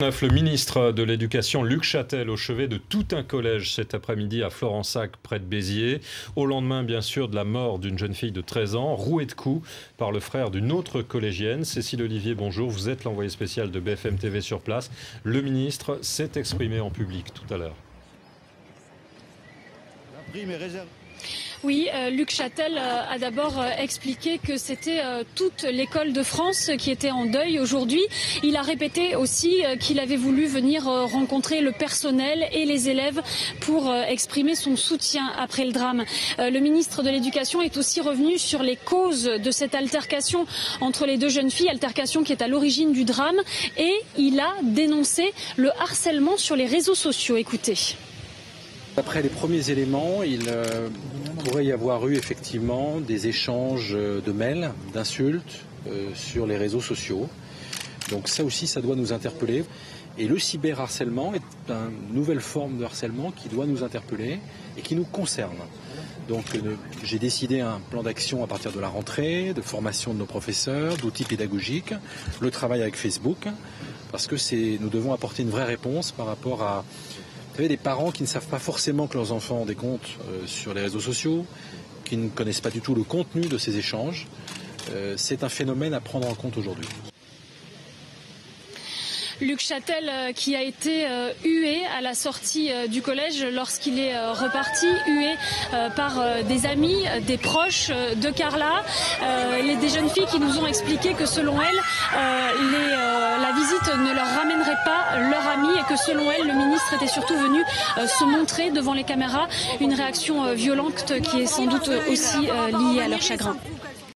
Le ministre de l'Éducation, Luc Châtel, au chevet de tout un collège cet après-midi à Florensac, près de Béziers. Au lendemain, bien sûr, de la mort d'une jeune fille de 13 ans, rouée de coups par le frère d'une autre collégienne. Cécile Olivier, bonjour. Vous êtes l'envoyé spécial de BFM TV sur place. Le ministre s'est exprimé en public tout à l'heure. La prime est réservée. Oui, Luc Châtel a d'abord expliqué que c'était toute l'école de France qui était en deuil aujourd'hui. Il a répété aussi qu'il avait voulu venir rencontrer le personnel et les élèves pour exprimer son soutien après le drame. Le ministre de l'Éducation est aussi revenu sur les causes de cette altercation entre les deux jeunes filles, altercation qui est à l'origine du drame, et il a dénoncé le harcèlement sur les réseaux sociaux. Écoutez. D'après les premiers éléments, il pourrait y avoir eu effectivement des échanges de mails, d'insultes sur les réseaux sociaux. Donc ça aussi, ça doit nous interpeller. Et le cyberharcèlement est une nouvelle forme de harcèlement qui doit nous interpeller et qui nous concerne. Donc j'ai décidé un plan d'action à partir de la rentrée, de formation de nos professeurs, d'outils pédagogiques, le travail avec Facebook, parce que nous devons apporter une vraie réponse par rapport à... Vous savez, des parents qui ne savent pas forcément que leurs enfants ont des comptes sur les réseaux sociaux, qui ne connaissent pas du tout le contenu de ces échanges. C'est un phénomène à prendre en compte aujourd'hui. Luc Châtel qui a été hué à la sortie du collège lorsqu'il est reparti, hué par des amis, des proches de Carla, des jeunes filles qui nous ont expliqué que selon elles, la visite ne leur ramènerait pas leur ami et que selon elles, le ministre était surtout venu se montrer devant les caméras, une réaction violente qui est sans doute aussi liée à leur chagrin.